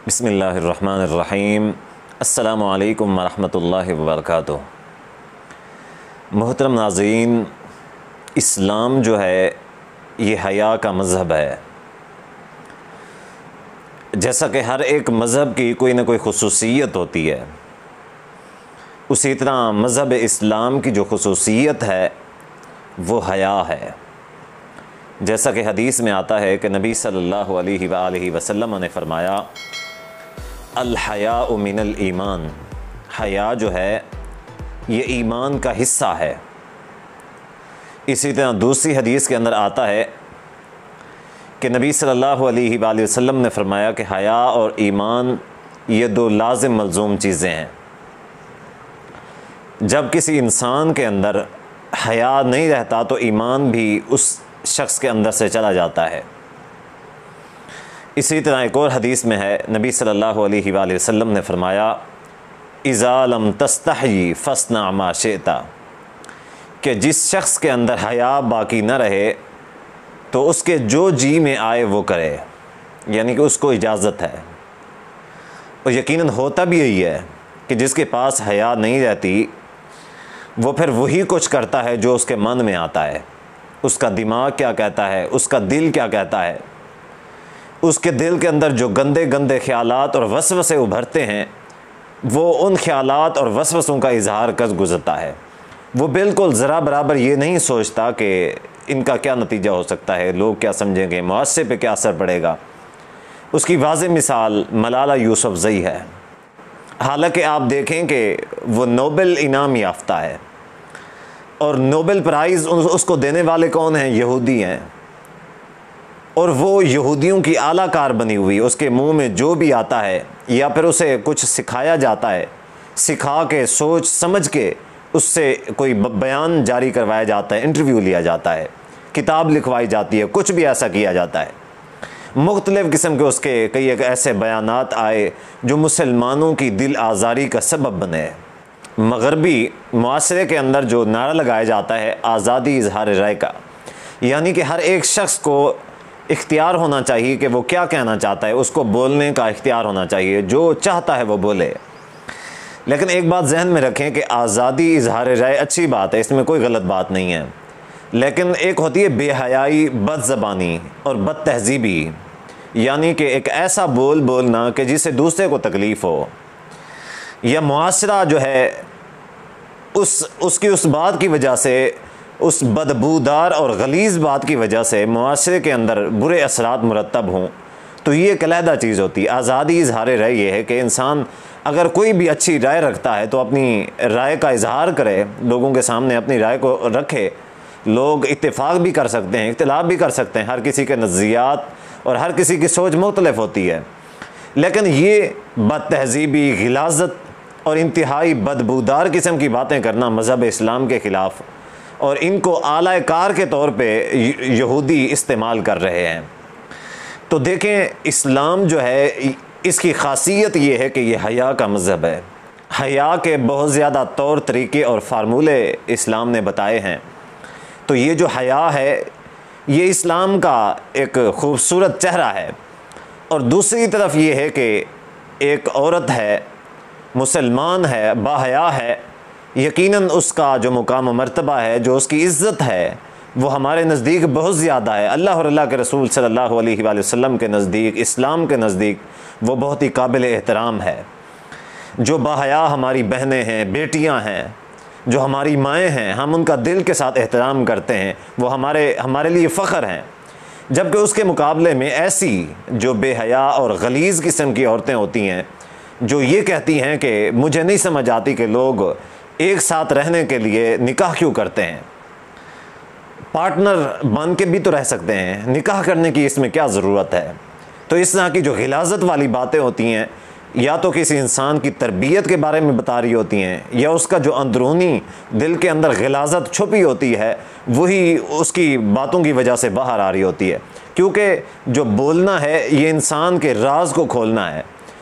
بسم اللہ الرحمن الرحیم۔ السلام علیکم ورحمۃ اللہ وبرکاتہ۔ محترم ناظرین، اسلام جو ہے یہ حیا کا مذہب ہے۔ جیسا کہ ہر ایک مذہب کی کوئی نہ کوئی خصوصیت ہوتی ہے، اسی طرح مذہب اسلام کی جو خصوصیت ہے وہ حیا ہے۔ جیسا کہ حدیث میں آتا ہے کہ نبی صلی اللہ علیہ وآلہ وسلم نے فرمایا، الحیاء من الایمان، حیا جو ہے یہ ایمان کا حصہ ہے۔ اسی طرح دوسری حدیث کے اندر آتا ہے کہ نبی صلی اللہ علیہ وآلہ وسلم نے فرمایا کہ حیا اور ایمان یہ دو لازم ملزوم چیزیں ہیں۔ جب کسی انسان کے اندر حیا نہیں رہتا تو ایمان بھی اس شخص کے اندر سے چلا جاتا ہے۔ اسی طرح ایک اور حدیث میں ہے، نبی صلی اللہ علیہ وآلہ وسلم نے فرمایا، اذا لم تستحی فاصنع ما شئت، کہ جس شخص کے اندر حیا باقی نہ رہے تو اس کے جو جی میں آئے وہ کرے، یعنی کہ اس کو اجازت ہے۔ اور یقیناً ہوتا بھی یہی ہے کہ جس کے پاس حیا نہیں رہتی وہ پھر وہی کچھ کرتا ہے جو اس کے من میں آتا ہے۔ اس کا دماغ کیا کہتا ہے، اس کا دل کیا کہتا ہے، اس کے دل کے اندر جو گندے گندے خیالات اور وسوسے ابھرتے ہیں وہ ان خیالات اور وسوسوں کا اظہار کر گزرتا ہے۔ وہ بالکل ذرا برابر یہ نہیں سوچتا کہ ان کا کیا نتیجہ ہو سکتا ہے، لوگ کیا سمجھیں گے، معاشرے پہ کیا اثر پڑے گا۔ اس کی واضح مثال ملالہ یوسفزئی ہے۔ حالانکہ آپ دیکھیں کہ وہ نوبل انعام یافتہ ہے، اور نوبل پرائز اس کو دینے والے کون ہیں؟ یہودی ہیں، اور وہ یہودیوں کی اعلیٰ کار بنی ہوئی، اس کے منہ میں جو بھی آتا ہے یا پھر اسے کچھ سکھایا جاتا ہے، سکھا کے سوچ سمجھ کے اس سے کوئی بیان جاری کروایا جاتا ہے، انٹرویو لیا جاتا ہے، کتاب لکھوائی جاتی ہے، کچھ بھی ایسا کیا جاتا ہے۔ مختلف قسم کے اس کے کئی ایک ایسے بیانات آئے جو مسلمانوں کی دل آزاری کا سبب بنے۔ مغربی معاشرے کے اندر جو نعرہ لگایا جاتا ہے آزادی اظہار رائے کا، یعنی کہ ہر ایک شخص کو اختیار ہونا چاہیے کہ وہ کیا کہنا چاہتا ہے، اس کو بولنے کا اختیار ہونا چاہیے، جو چاہتا ہے وہ بولے۔ لیکن ایک بات ذہن میں رکھیں کہ آزادی اظہار رائے اچھی بات ہے، اس میں کوئی غلط بات نہیں ہے، لیکن ایک ہوتی ہے بے حیائی، بد زبانی اور بد تہذیبی، یعنی کہ ایک ایسا بولنا کہ جس سے دوسرے کو تکلیف ہو، یا معاشرہ جو ہے اس کی اس بات کی وجہ سے، اس بدبودار اور غلیظ بات کی وجہ سے معاشرے کے اندر برے اثرات مرتب ہوں، تو یہ ایک علیحدہ چیز ہوتی ہے۔ آزادی اظہار رائے یہ ہے کہ انسان اگر کوئی بھی اچھی رائے رکھتا ہے تو اپنی رائے کا اظہار کرے، لوگوں کے سامنے اپنی رائے کو رکھے۔ لوگ اتفاق بھی کر سکتے ہیں، اختلاف بھی کر سکتے ہیں، ہر کسی کے نظریات اور ہر کسی کی سوچ مختلف ہوتی ہے، لیکن یہ بد تہذیبی، غلاظت اور انتہائی بدبودار قسم کی باتیں کرنا مذہب اسلام کے خلاف، اور ان کو اعلیٰ کار کے طور پہ یہودی استعمال کر رہے ہیں۔ تو دیکھیں، اسلام جو ہے اس کی خاصیت یہ ہے کہ یہ حیا کا مذہب ہے۔ حیا کے بہت زیادہ طور طریقے اور فارمولے اسلام نے بتائے ہیں۔ تو یہ جو حیا ہے یہ اسلام کا ایک خوبصورت چہرہ ہے، اور دوسری طرف یہ ہے کہ ایک عورت ہے، مسلمان ہے، باحیا ہے، یقیناً اس کا جو مقام و مرتبہ ہے، جو اس کی عزت ہے، وہ ہمارے نزدیک بہت زیادہ ہے۔ اللہ اور اللہ کے رسول صلی اللہ علیہ وآلہ وسلم کے نزدیک، اسلام کے نزدیک وہ بہت ہی قابل احترام ہے۔ جو باحیا ہماری بہنیں ہیں، بیٹیاں ہیں، جو ہماری مائیں ہیں، ہم ان کا دل کے ساتھ احترام کرتے ہیں، وہ ہمارے لیے فخر ہیں۔ جبکہ اس کے مقابلے میں ایسی جو بے حیا اور غلیظ قسم کی عورتیں ہوتی ہیں، جو یہ کہتی ہیں کہ مجھے نہیں سمجھ آتی کہ لوگ ایک ساتھ رہنے کے لیے نکاح کیوں کرتے ہیں، پارٹنر بن کے بھی تو رہ سکتے ہیں، نکاح کرنے کی اس میں کیا ضرورت ہے۔ تو اس طرح کی جو غلاظت والی باتیں ہوتی ہیں، یا تو کسی انسان کی تربیت کے بارے میں بتا رہی ہوتی ہیں، یا اس کا جو اندرونی دل کے اندر غلاظت چھپی ہوتی ہے وہی اس کی باتوں کی وجہ سے باہر آ رہی ہوتی ہے۔ کیونکہ جو بولنا ہے یہ انسان کے راز کو کھولنا ہے۔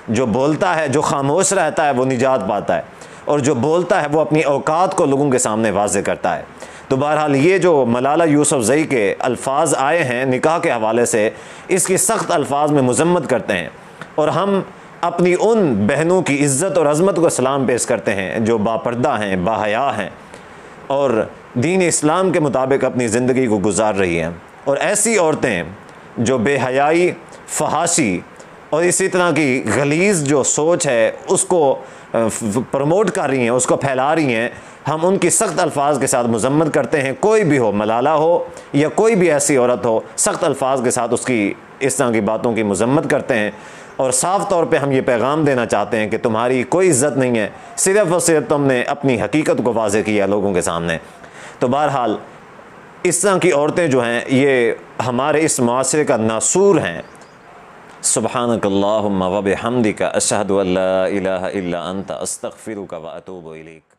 جو بولتا ہے، جو خاموش رہتا ہے وہ نجات پاتا ہے، اور جو بولتا ہے وہ اپنی اوقات کو لوگوں کے سامنے واضح کرتا ہے۔ تو بہرحال یہ جو ملالہ یوسفزئی کے الفاظ آئے ہیں نکاح کے حوالے سے، اس کی سخت الفاظ میں مذمت کرتے ہیں، اور ہم اپنی ان بہنوں کی عزت اور عظمت کو سلام پیش کرتے ہیں جو باپردہ ہیں، باحیا ہیں اور دین اسلام کے مطابق اپنی زندگی کو گزار رہی ہیں، اور ایسی عورتیں جو بے حیائی، فحاشی اور اسی طرح کی غلیظ جو سوچ ہے اس کو پروموٹ کر رہی ہیں، اس کو پھیلا رہی ہیں، ہم ان کی سخت الفاظ کے ساتھ مذمت کرتے ہیں۔ کوئی بھی ہو، ملالہ ہو یا کوئی بھی ایسی عورت ہو، سخت الفاظ کے ساتھ اس کی اس طرح کی باتوں کی مذمت کرتے ہیں، اور صاف طور پہ ہم یہ پیغام دینا چاہتے ہیں کہ تمہاری کوئی عزت نہیں ہے، صرف اور صرف تم نے اپنی حقیقت کو واضح کیا لوگوں کے سامنے۔ تو بہرحال اس طرح کی عورتیں جو ہیں یہ ہمارے اس معاشرے کا ناسور ہیں۔ سبحانک اللہم و بحمدک اشہد ان لا الہ الا انت استغفرک و اتوب الیک۔